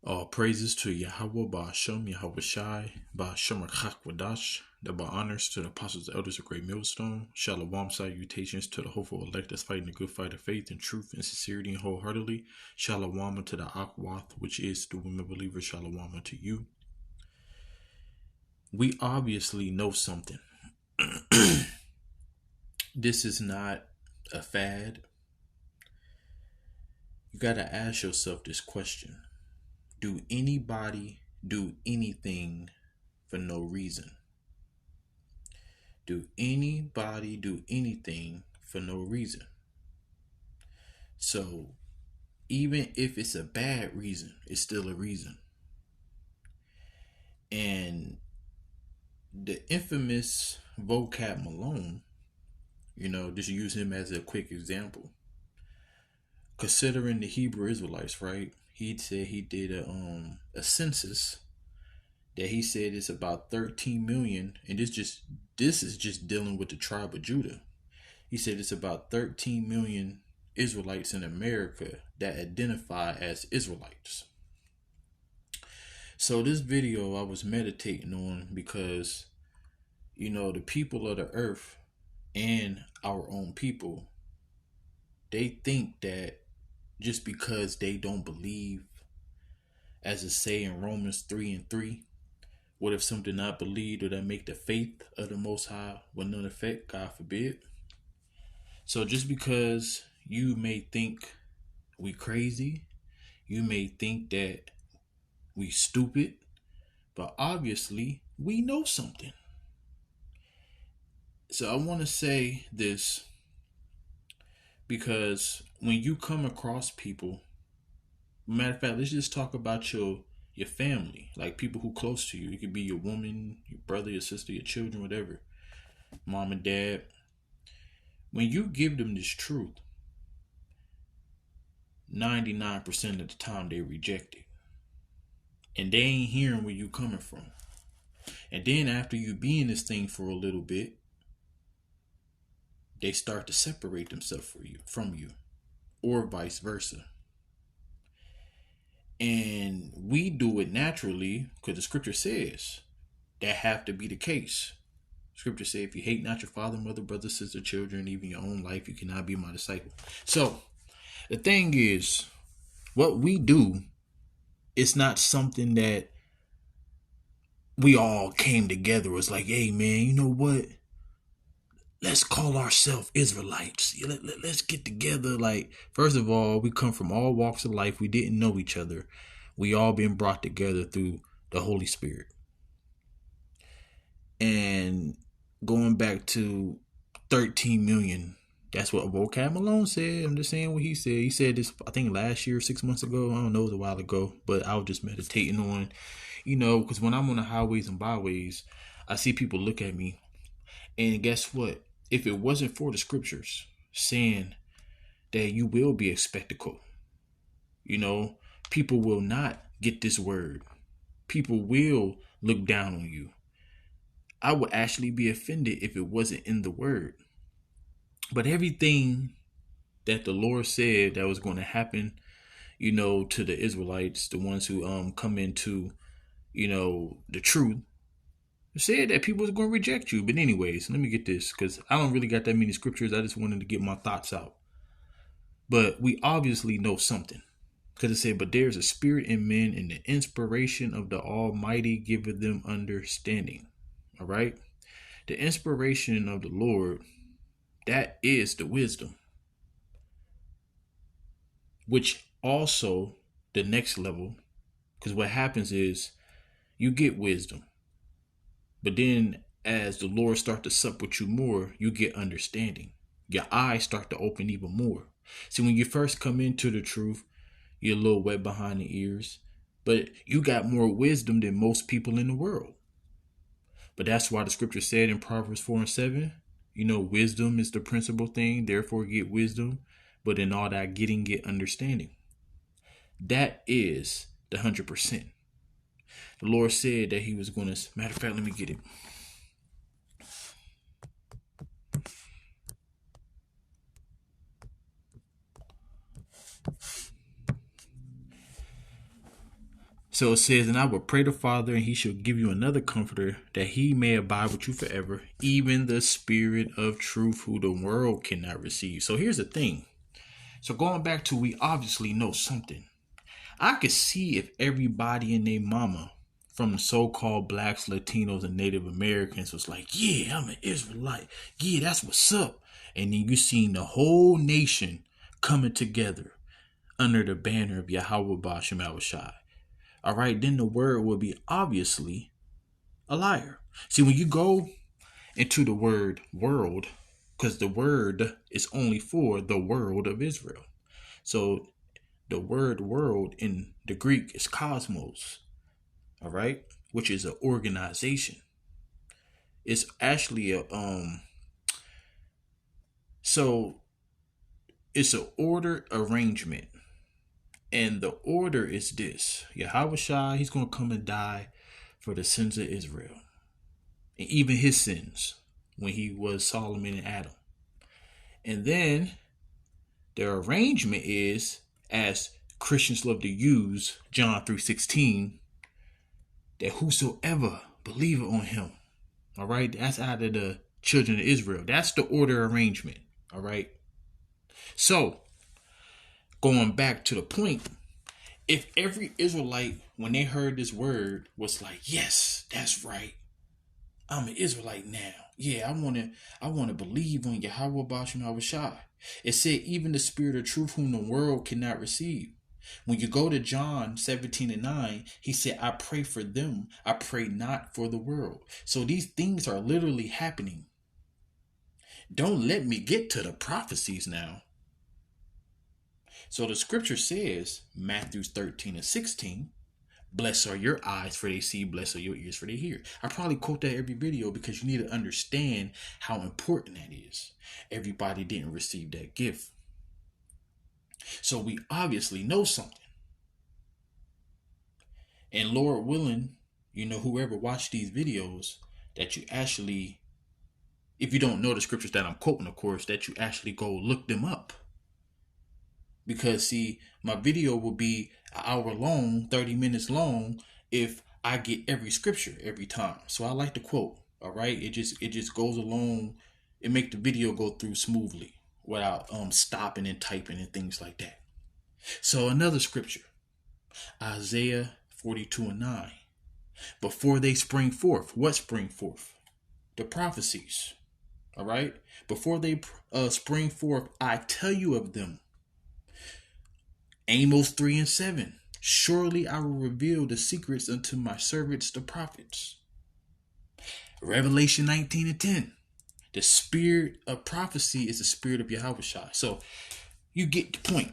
All praises to Yahweh Ba'ashem, Yahweh Shai, Ba'ashem Wadash, double honors to the apostles and elders of Great Millstone, Shalom salutations to the hopeful elect that's fighting the good fight of faith and truth and sincerity and wholeheartedly, Shalom to the Akwath, which is the women believers, Shalom to you. We obviously know something. This is not a fad. You got to ask yourself this question. Do anybody do anything for no reason? Do anybody do anything for no reason? So, even if it's a bad reason, it's still a reason. And the infamous Vocab Malone, just use him as a quick example. Considering the Hebrew Israelites, right? He said he did a census that he said it's about 13 million, and this is just dealing with the tribe of Judah. He said it's about 13 million Israelites in America that identify as Israelites. So this video I was meditating on because, the people of the earth and our own people, they think that just because they don't believe, as it say in Romans 3:3, what if some do not believe, or that make the faith of the Most High with none effect? God forbid. So just because you may think we crazy, you may think that we stupid, but obviously we know something. So I want to say this because when you come across people, matter of fact, let's just talk about your family, like people who close to you. It could be your woman, your brother, your sister, your children, whatever, mom and dad. When you give them this truth, 99% of the time they reject it. And they ain't hearing where you coming from. And then after you be in this thing for a little bit, they start to separate themselves from you, or vice versa. And we do it naturally because the scripture says that have to be the case. Scripture says, if you hate not your father, mother, brother, sister, children, even your own life, you cannot be my disciple. So the thing is, what we do, it's not something that we all came together. It's like, hey man, you know what? Let's call ourselves Israelites. Let's get together. Like, first of all, we come from all walks of life. We didn't know each other. We all been brought together through the Holy Spirit. And going back to 13 million, that's what Vocab Malone said. I'm just saying what he said. He said this, I think last year, 6 months ago. I don't know, it was a while ago. But I was just meditating on, because when I'm on the highways and byways, I see people look at me. And guess what? If it wasn't for the scriptures saying that you will be a spectacle, people will not get this word. People will look down on you. I would actually be offended if it wasn't in the word. But everything that the Lord said that was going to happen, to the Israelites, the ones who come into, the truth, said that people was going to reject you. But anyways, let me get this, because I don't really got that many scriptures. I just wanted to get my thoughts out. But we obviously know something. Because it said, but there's a spirit in men, and the inspiration of the Almighty giveth them understanding. All right? The inspiration of the Lord, that is the wisdom. Which also, the next level, because what happens is you get wisdom. But then as the Lord starts to sup with you more, you get understanding. Your eyes start to open even more. See, when you first come into the truth, you're a little wet behind the ears, but you got more wisdom than most people in the world. But that's why the scripture said in Proverbs 4:7, wisdom is the principal thing, therefore get wisdom, but in all that getting, get understanding. That is the 100%. The Lord said that he was going to, matter of fact, let me get it. So it says, and I will pray the Father, and he shall give you another comforter, that he may abide with you forever, even the Spirit of truth, who the world cannot receive. So here's the thing. So going back to, we obviously know something. I could see if everybody and their mama from the so-called blacks, Latinos, and Native Americans was like, yeah, I'm an Israelite. Yeah, that's what's up. And then you seen the whole nation coming together under the banner of Yahweh Bashem Yahushai. All right, then the word will be obviously a liar. See, when you go into the word world, because the word is only for the world of Israel. So the word world in the Greek is cosmos, all right, which is an organization. It's actually a so it's an order arrangement. And the order is this. Yahweh Shai, he's going to come and die for the sins of Israel. And even his sins when he was Solomon and Adam. And then the arrangement is, as Christians love to use, John 3:16, that whosoever believeth on him, all right, that's out of the children of Israel. That's the order arrangement, all right. So, going back to the point, if every Israelite, when they heard this word, was like, yes, that's right, I'm an Israelite now. Yeah, I want to believe on Yahweh Bashem Yahushai. It said, even the Spirit of truth, whom the world cannot receive. When you go to John 17:9, he said, I pray for them. I pray not for the world. So these things are literally happening. Don't let me get to the prophecies now. So the scripture says, Matthew 13:16, blessed are your eyes for they see, blessed are your ears for they hear. I probably quote that every video because you need to understand how important that is. Everybody didn't receive that gift. So we obviously know something. And Lord willing, whoever watched these videos, that you actually, if you don't know the scriptures that I'm quoting, of course, that you actually go look them up. Because see, my video will be an hour long, 30 minutes long, if I get every scripture every time. So I like to quote, all right? It just goes along. It makes the video go through smoothly without stopping and typing and things like that. So another scripture, Isaiah 42:9. Before they spring forth, what spring forth? The prophecies, all right? Before they spring forth, I tell you of them. Amos 3:7. Surely I will reveal the secrets unto my servants, the prophets. Revelation 19:10. The spirit of prophecy is the spirit of Yahushua. So you get the point.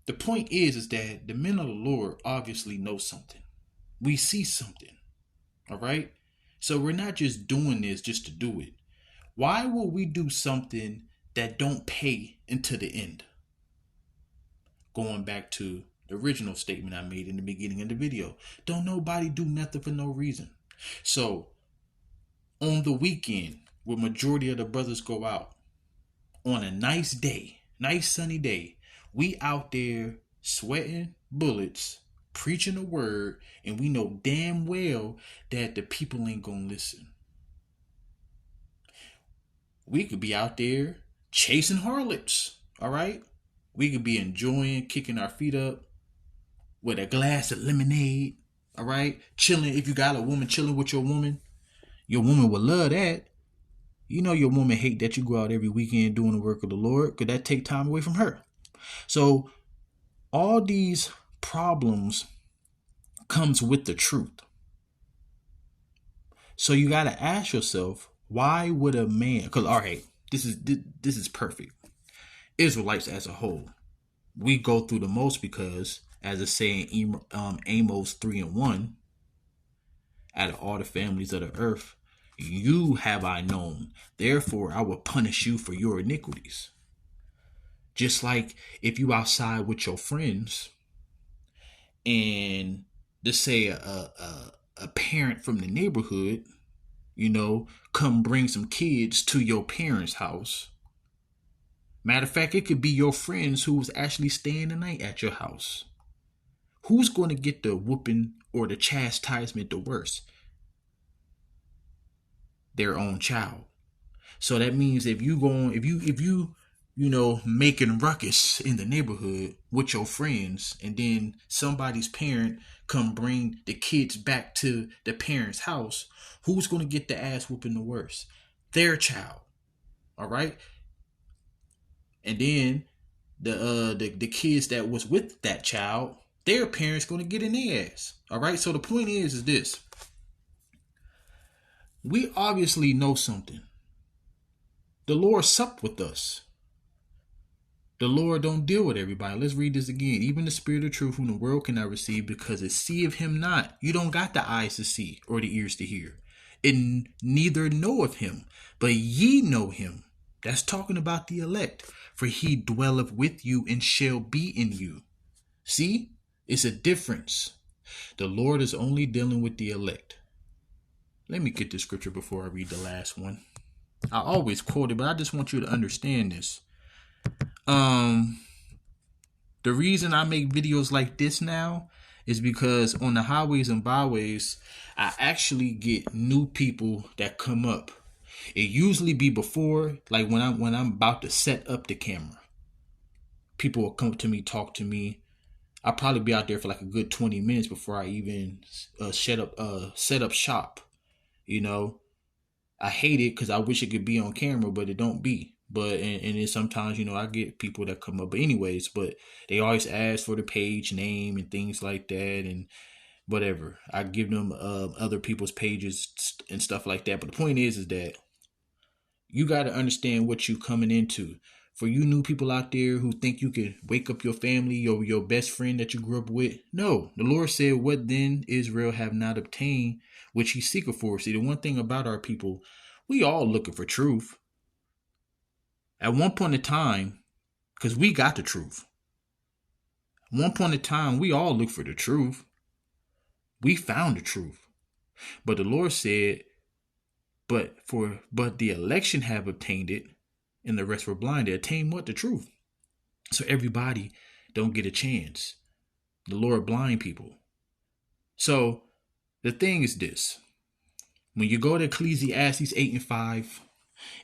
The point is that the men of the Lord obviously know something. We see something. All right? So we're not just doing this just to do it. Why will we do something that don't pay into the end? Going back to the original statement I made in the beginning of the video. Don't nobody do nothing for no reason. So on the weekend, where majority of the brothers go out, on a nice day, nice sunny day, we out there sweating bullets, preaching the word, and we know damn well that the people ain't gonna listen. We could be out there chasing harlots, all right? We could be enjoying, kicking our feet up with a glass of lemonade, all right? Chilling. If you got a woman, chilling with your woman would love that. Your woman hate that you go out every weekend doing the work of the Lord, because that take time away from her. So all these problems comes with the truth. So you got to ask yourself, why would a man, because all right, this is perfect. Israelites as a whole, we go through the most because, as it's saying, Amos 3:1, out of all the families of the earth, you have I known, therefore I will punish you for your iniquities. Just like if you outside with your friends and let's say a parent from the neighborhood, come bring some kids to your parents' house. Matter of fact, it could be your friends who was actually staying the night at your house, who's going to get the whooping or the chastisement the worst? Their own child. So that means if you making ruckus in the neighborhood with your friends, and then somebody's parent come bring the kids back to the parent's house, who's going to get the ass whooping the worst? Their child. All right. And then the kids that was with that child, their parents going to get in their ass. All right. So the point is this: we obviously know something. The Lord supped with us. The Lord don't deal with everybody. Let's read this again. Even the Spirit of truth whom the world cannot receive, because it seeth him not. You don't got the eyes to see or the ears to hear. It neither knoweth him, but ye know him. That's talking about the elect. For he dwelleth with you and shall be in you. See? It's a difference. The Lord is only dealing with the elect. Let me get the scripture before I read the last one. I always quote it, but I just want you to understand this. The reason I make videos like this now is because on the highways and byways, I actually get new people that come up. It usually be before, like when I'm about to set up the camera. People will come to me, talk to me. I'll probably be out there for like a good 20 minutes before I even set up shop. You know, I hate it because I wish it could be on camera, but it don't be. But and then sometimes, I get people that come up. But anyways, but they always ask for the page name and things like that and whatever. I give them other people's pages and stuff like that. But the point is that you got to understand what you coming into. For you new people out there who think you can wake up your family or your best friend that you grew up with. No, the Lord said, what then Israel have not obtained, which he seeketh for. See, the one thing about our people, we all looking for truth. At one point in time, because we got the truth. At one point in time, we all look for the truth. We found the truth. But the Lord said, but the election have obtained it, and the rest were blind. They attained what? The truth. So everybody don't get a chance. The Lord blind people. So the thing is this. When you go to Ecclesiastes 8:5,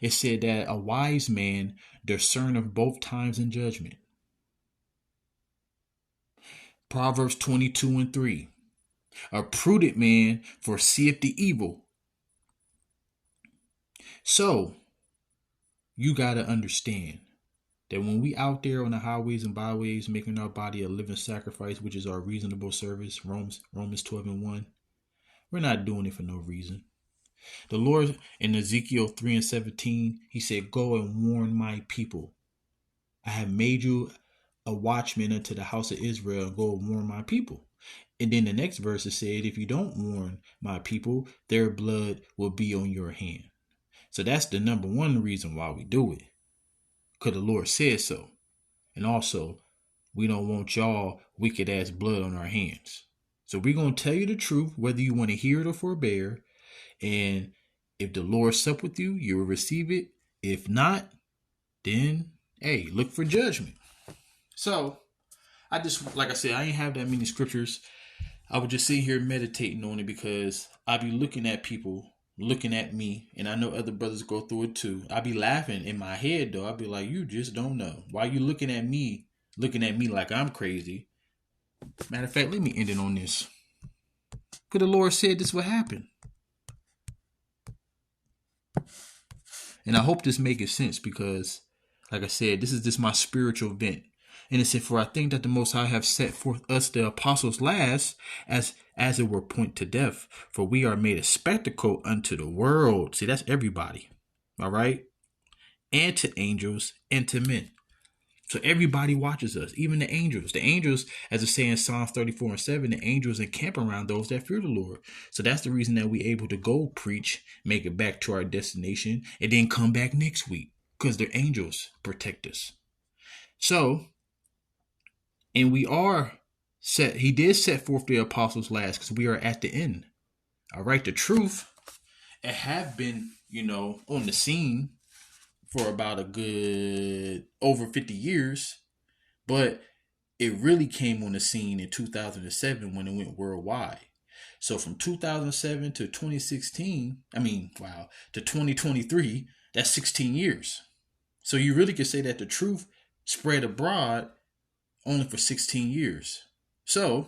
it said that a wise man discerneth both times and judgment. Proverbs 22:3. A prudent man foreseeth the evil. So, you got to understand that when we out there on the highways and byways making our body a living sacrifice, which is our reasonable service, Romans 12:1, we're not doing it for no reason. The Lord in Ezekiel 3:17, he said, go and warn my people. I have made you a watchman unto the house of Israel, and go and warn my people. And then the next verse it said, if you don't warn my people, their blood will be on your hand. So that's the number one reason why we do it. Because the Lord said so. And also, we don't want y'all wicked ass blood on our hands. So we're going to tell you the truth, whether you want to hear it or forbear. And if the Lord sup with you, you will receive it. If not, then, hey, look for judgment. So, I just, like I said, I ain't have that many scriptures. I would just sit here meditating on it because I be looking at people, looking at me, and I know other brothers go through it too. I be laughing in my head though. I be like, you just don't know. Why you looking at me like I'm crazy? Matter of fact, let me end it on this. Because the Lord said this would happen. And I hope this makes sense because, like I said, this is just my spiritual vent. And it said, for I think that the Most High have set forth us the apostles last, as it were point to death. For we are made a spectacle unto the world. See, that's everybody. All right? And to angels and to men. So everybody watches us, even the angels. The angels, as it says in Psalms 34:7, the angels encamp around those that fear the Lord. So that's the reason that we're able to go preach, make it back to our destination, and then come back next week. Because the angels protect us. So, and we are set, he did set forth the apostles last because we are at the end. All right, the truth, it have been, on the scene for about a good over 50 years, but it really came on the scene in 2007 when it went worldwide. So from 2007 to 2016, to 2023, that's 16 years. So you really could say that the truth spread abroad only for 16 years. So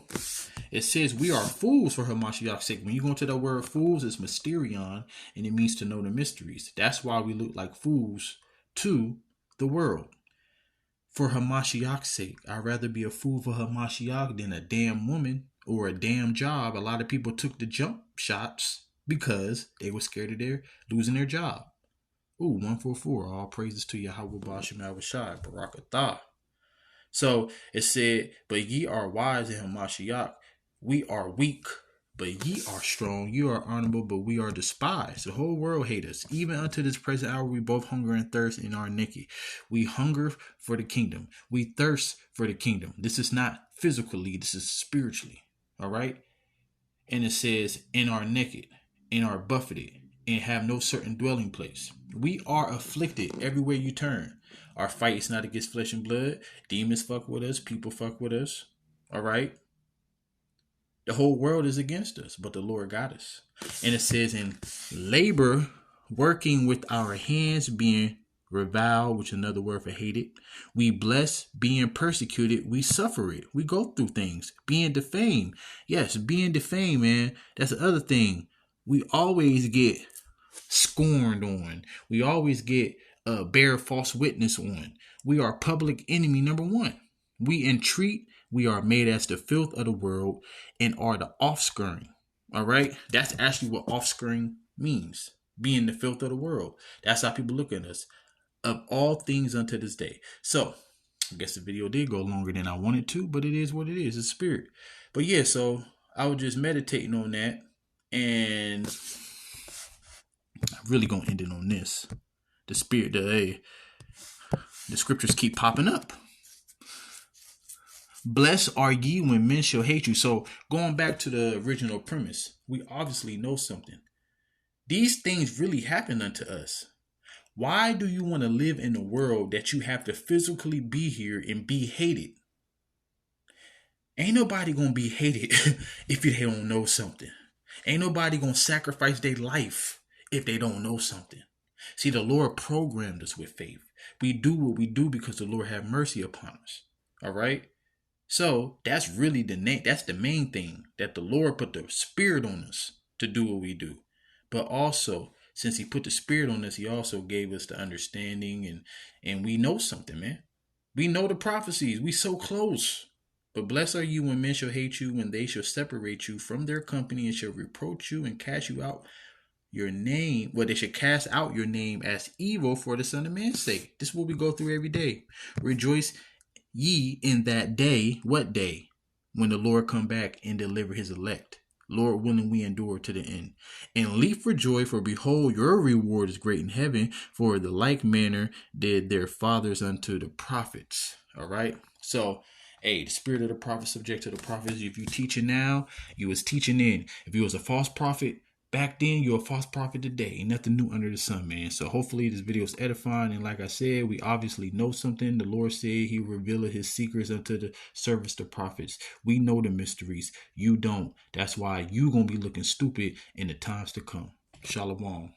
it says we are fools for Hamashiach's sake. When you go into the word fools, it's mysterion, and it means to know the mysteries. That's why we look like fools to the world. For Hamashiach's sake, I'd rather be a fool for Hamashiach than a damn woman or a damn job. A lot of people took the jump shots because they were scared of their losing their job. Ooh, 144. All praises to Yahweh Bashim Avashai, Barakatah. So it said, but ye are wise in Hamashiach. We are weak, but ye are strong. You are honorable, but we are despised. The whole world hate us. Even unto this present hour, we both hunger and thirst and are naked. We hunger for the kingdom. We thirst for the kingdom. This is not physically, this is spiritually. All right. And it says, and are naked, and are buffeted, and have no certain dwelling place. We are afflicted everywhere you turn. Our fight is not against flesh and blood. Demons fuck with us. People fuck with us. All right. The whole world is against us, but the Lord got us. And it says in labor, working with our hands, being reviled, which is another word for hated. We bless, being persecuted. We suffer it. We go through things. Being defamed. Yes, being defamed, man. That's the other thing. We always get scorned on. We always get bear false witness on. We are public enemy number one. We entreat. We are made as the filth of the world and are the offscouring. All right. That's actually what offscouring means. Being the filth of the world. That's how people look at us. Of all things unto this day. So I guess the video did go longer than I wanted to, but it is what it is. It's spirit. But yeah, so I was just meditating on that, and I'm really gonna end it on this. The spirit, the scriptures keep popping up. Blessed are ye when men shall hate you. So going back to the original premise, we obviously know something. These things really happen unto us. Why do you want to live in a world that you have to physically be here and be hated? Ain't nobody going to be hated if they don't know something. Ain't nobody going to sacrifice their life if they don't know something. See, the Lord programmed us with faith. We do what we do because the Lord have mercy upon us. All right. So that's really that's the main thing, that the Lord put the spirit on us to do what we do. But also, since he put the spirit on us, he also gave us the understanding, and we know something, man. We know the prophecies. We so close. But blessed are you when men shall hate you, when they shall separate you from their company and shall reproach you and cast you out your name. Well, they should cast out your name as evil for the Son of Man's sake. This is what we go through every day. Rejoice ye in that day. What day? When the Lord come back and deliver his elect. Lord willing, we endure to the end. And leap for joy, for behold, your reward is great in heaven, for the like manner did their fathers unto the prophets. All right. So, the spirit of the prophet subject to the prophets. If you teaching now, you was teaching then. If you was a false prophet back then, you're a false prophet today. Ain't nothing new under the sun, man. So hopefully this video is edifying. And like I said, we obviously know something. The Lord said he revealed his secrets unto the service to prophets. We know the mysteries. You don't. That's why you going to be looking stupid in the times to come. Shalom.